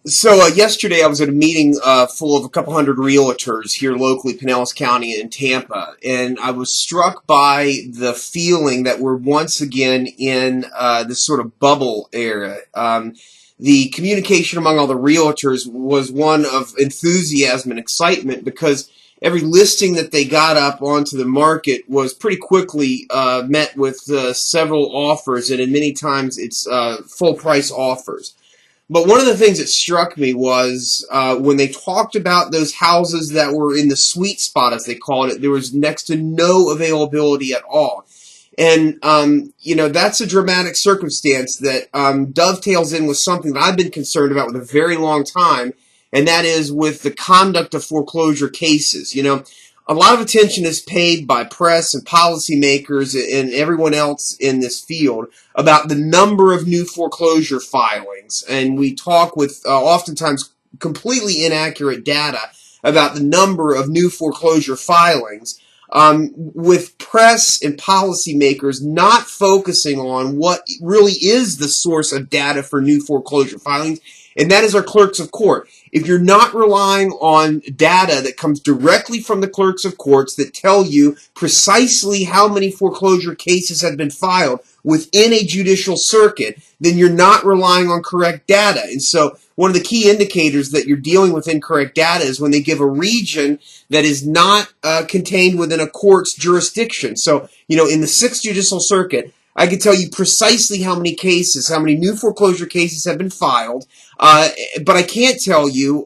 So yesterday I was at a meeting full of a couple hundred realtors here locally, Pinellas County and Tampa, and I was struck by the feeling that we're once again in this sort of bubble era. The communication among all the realtors was one of enthusiasm and excitement because every listing that they got up onto the market was pretty quickly met with several offers, and in many times it's full price offers. But one of the things that struck me was when they talked about those houses that were in the sweet spot, as they called it, there was next to no availability at all. And, that's a dramatic circumstance that dovetails in with something that I've been concerned about with a very long time, and that is with the conduct of foreclosure cases. A lot of attention is paid by press and policymakers and everyone else in this field about the number of new foreclosure filings. And we talk with oftentimes completely inaccurate data about the number of new foreclosure filings, with press and policymakers not focusing on what really is the source of data for new foreclosure filings, and that is our clerks of court. If you're not relying on data that comes directly from the clerks of courts that tell you precisely how many foreclosure cases have been filed within a judicial circuit, then you're not relying on correct data. And so one of the key indicators that you're dealing with incorrect data is when they give a region that is not contained within a court's jurisdiction. So, in the 6th Judicial Circuit, I can tell you precisely how many new foreclosure cases have been filed, but I can't tell you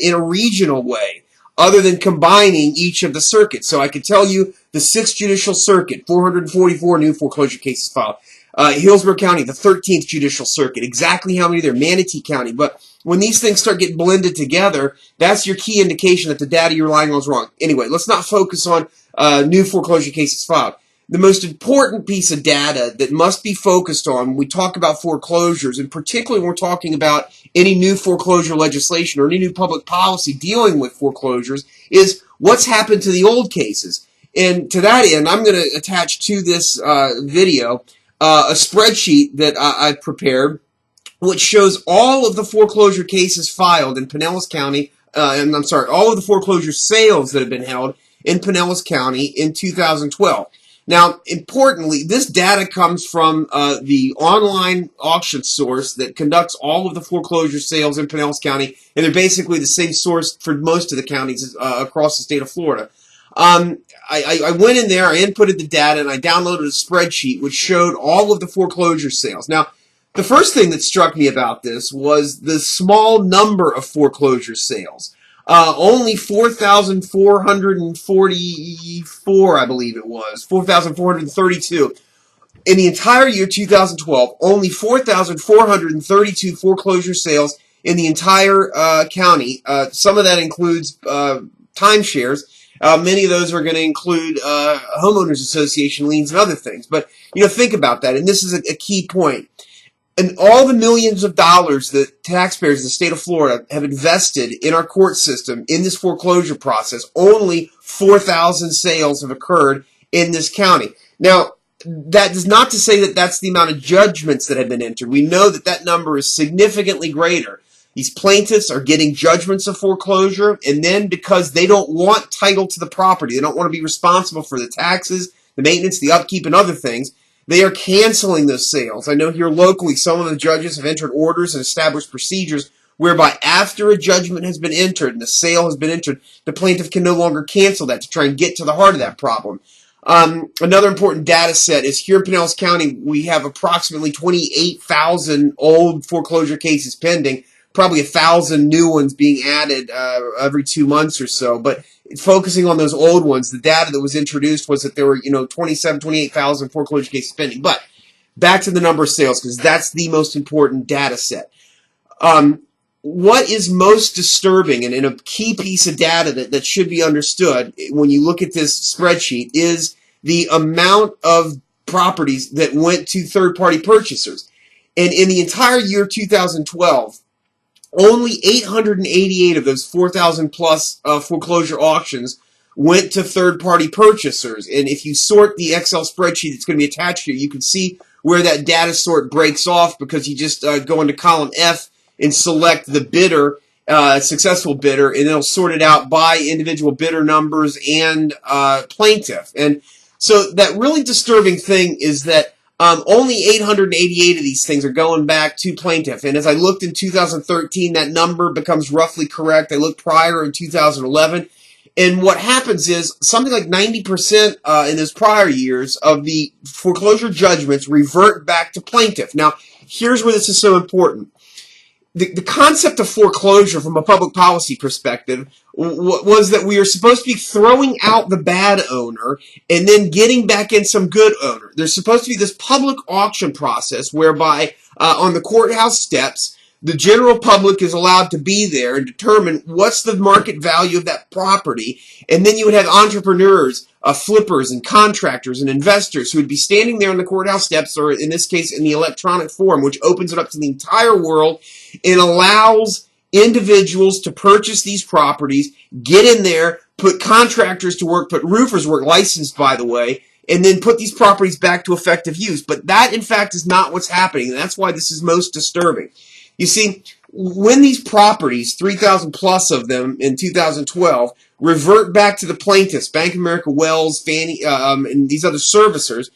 in a regional way other than combining each of the circuits. So I can tell you the 6th Judicial Circuit, 444 new foreclosure cases filed. Hillsborough County, the 13th Judicial Circuit, exactly how many there, Manatee County. But when these things start getting blended together, that's your key indication that the data you're relying on is wrong. Anyway, let's not focus on new foreclosure cases filed. The most important piece of data that must be focused on when we talk about foreclosures, and particularly when we're talking about any new foreclosure legislation or any new public policy dealing with foreclosures, is what's happened to the old cases. And to that end, I'm going to attach to this video a spreadsheet that I've prepared, which shows all of the foreclosure cases filed in Pinellas County, all of the foreclosure sales that have been held in Pinellas County in 2012. Now, importantly, this data comes from the online auction source that conducts all of the foreclosure sales in Pinellas County, and they're basically the same source for most of the counties across the state of Florida. I went in there, I inputted the data, and I downloaded a spreadsheet which showed all of the foreclosure sales. Now, the first thing that struck me about this was the small number of foreclosure sales. Only 4,444, I believe it was, 4,432. In the entire year 2012, only 4,432 foreclosure sales in the entire county. Some of that includes timeshares. Many of those are going to include homeowners association liens and other things. But, think about that, and this is a key point. And all the millions of dollars that taxpayers in the state of Florida have invested in our court system in this foreclosure process, only 4,000 sales have occurred in this county. Now, that is not to say that that's the amount of judgments that have been entered. We know that that number is significantly greater. These plaintiffs are getting judgments of foreclosure, and then because they don't want title to the property, they don't want to be responsible for the taxes, the maintenance, the upkeep, and other things, they are canceling those sales. I know here locally some of the judges have entered orders and established procedures whereby after a judgment has been entered and the sale has been entered, the plaintiff can no longer cancel that to try and get to the heart of that problem. Another important data set is here in Pinellas County, we have approximately 28,000 old foreclosure cases pending, probably 1,000 new ones being added every 2 months or so. But focusing on those old ones, the data that was introduced was that there were 28,000 foreclosure cases pending. But back to the number of sales, because that's the most important data set. What is most disturbing and a key piece of data that should be understood when you look at this spreadsheet is the amount of properties that went to third-party purchasers. And in the entire year 2012, only 888 of those 4,000 plus foreclosure auctions went to third-party purchasers. And if you sort the Excel spreadsheet that's going to be attached here, you can see where that data sort breaks off, because you just go into column F and select the bidder, successful bidder, and it'll sort it out by individual bidder numbers and plaintiff. And so that really disturbing thing is that only 888 of these things are going back to plaintiff. And as I looked in 2013, that number becomes roughly correct. I looked prior in 2011. And what happens is something like 90% in those prior years of the foreclosure judgments revert back to plaintiff. Now, here's where this is so important. The concept of foreclosure from a public policy perspective was that we are supposed to be throwing out the bad owner and then getting back in some good owner. There's supposed to be this public auction process whereby on the courthouse steps, the general public is allowed to be there and determine what's the market value of that property. And then you would have entrepreneurs, flippers and contractors and investors who would be standing there on the courthouse steps, or in this case in the electronic form, which opens it up to the entire world and allows individuals to purchase these properties, get in there, put contractors to work, put roofers to work, licensed by the way, and then put these properties back to effective use. But that, in fact, is not what's happening, and that's why this is most disturbing. You see, when these properties, 3,000 plus of them in 2012, revert back to the plaintiffs, Bank of America, Wells, Fannie, and these other servicers,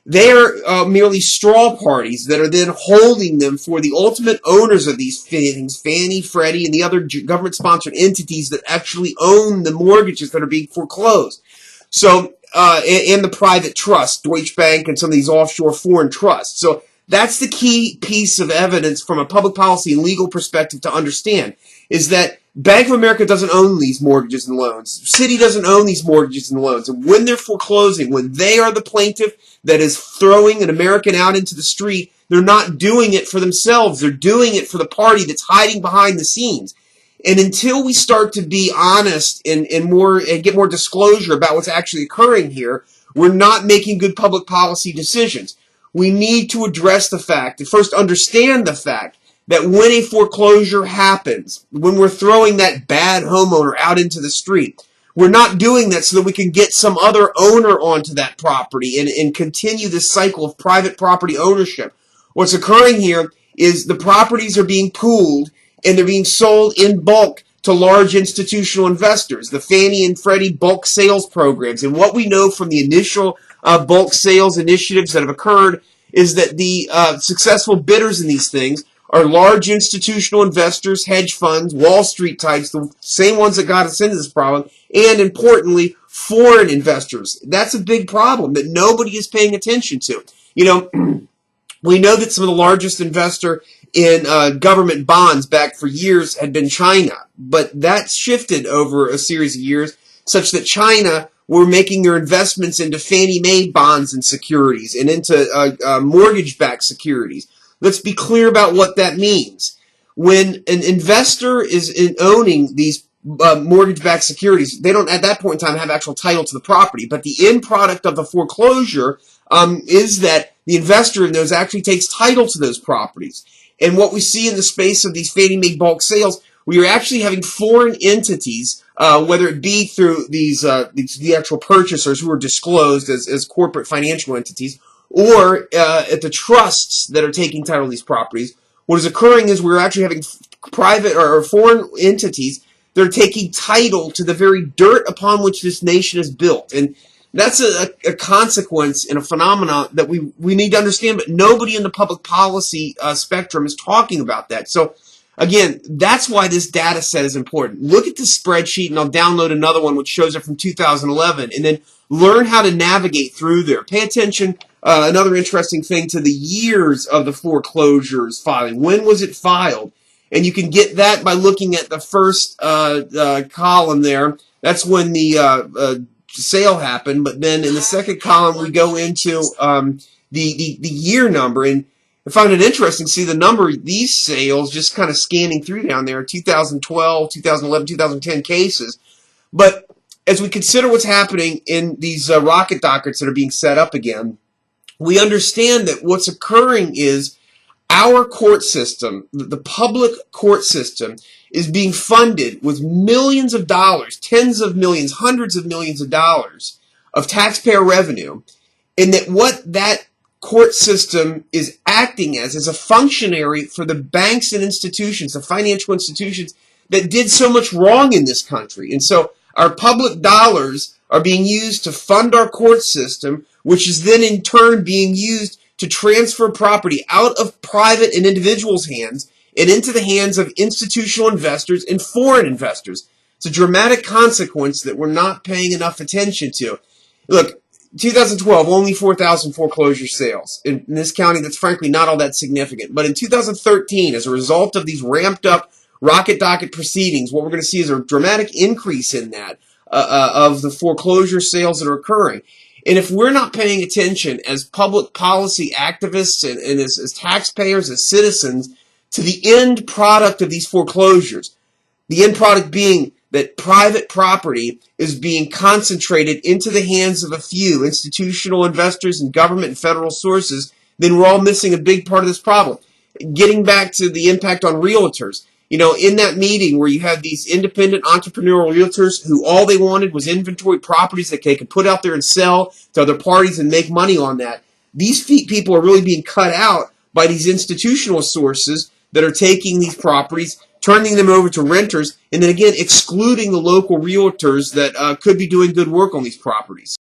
they are merely straw parties that are then holding them for the ultimate owners of these things, Fannie, Freddie, and the other government-sponsored entities that actually own the mortgages that are being foreclosed. So, and the private trust, Deutsche Bank, and some of these offshore foreign trusts. So, that's the key piece of evidence from a public policy and legal perspective to understand, is that Bank of America doesn't own these mortgages and loans. Citi doesn't own these mortgages and loans. And when they're foreclosing, when they are the plaintiff that is throwing an American out into the street, they're not doing it for themselves. They're doing it for the party that's hiding behind the scenes. And until we start to be honest and get more disclosure about what's actually occurring here, we're not making good public policy decisions. We need to address the fact, and first understand the fact, that when a foreclosure happens, when we're throwing that bad homeowner out into the street, we're not doing that so that we can get some other owner onto that property and continue this cycle of private property ownership. What's occurring here is the properties are being pooled and they're being sold in bulk to large institutional investors, the Fannie and Freddie bulk sales programs. And what we know from the initial bulk sales initiatives that have occurred is that the successful bidders in these things are large institutional investors, hedge funds, Wall Street types, the same ones that got us into this problem, and importantly, foreign investors. That's a big problem that nobody is paying attention to. You know, we know that some of the largest investor in government bonds back for years had been China, but that's shifted over a series of years such that China were making their investments into Fannie Mae bonds and securities and into mortgage-backed securities. Let's be clear about what that means. When an investor is owning these mortgage-backed securities, they don't at that point in time have actual title to the property, but the end product of the foreclosure is that the investor in those actually takes title to those properties. And what we see in the space of these Fannie Mae bulk sales, we are actually having foreign entities, whether it be through the actual purchasers who are disclosed as corporate financial entities, or at the trusts that are taking title to these properties. What is occurring is we're actually having private or foreign entities that are taking title to the very dirt upon which this nation is built. And that's a consequence and a phenomenon that we need to understand, but nobody in the public policy spectrum is talking about that. So, again, that's why this data set is important. Look at the spreadsheet, and I'll download another one which shows it from 2011, and then learn how to navigate through there. Pay attention, another interesting thing, to the years of the foreclosures filing. When was it filed? And you can get that by looking at the first column there. That's when the sale happened, but then in the second column we go into the year number, and I find it interesting to see the number of these sales just kind of scanning through down there, 2012, 2011, 2010 cases. But as we consider what's happening in these rocket dockets that are being set up again, we understand that what's occurring is our court system, the public court system, is being funded with millions of dollars, tens of millions, hundreds of millions of dollars of taxpayer revenue, and that what that court system is acting as a functionary for the banks and institutions, the financial institutions that did so much wrong in this country. And so our public dollars are being used to fund our court system, which is then in turn being used to transfer property out of private and individuals' hands and into the hands of institutional investors and foreign investors. It's a dramatic consequence that we're not paying enough attention to. Look, 2012, only 4,000 foreclosure sales. In this county, that's frankly not all that significant. But in 2013, as a result of these ramped up rocket docket proceedings, what we're going to see is a dramatic increase in that of the foreclosure sales that are occurring. And if we're not paying attention as public policy activists and as taxpayers, as citizens, to the end product of these foreclosures, the end product being that private property is being concentrated into the hands of a few institutional investors and government and federal sources, then we're all missing a big part of this problem. Getting back to the impact on realtors, you know, in that meeting where you have these independent entrepreneurial realtors who all they wanted was inventory properties that they could put out there and sell to other parties and make money on that, these people are really being cut out by these institutional sources that are taking these properties, turning them over to renters, and then again excluding the local realtors that could be doing good work on these properties.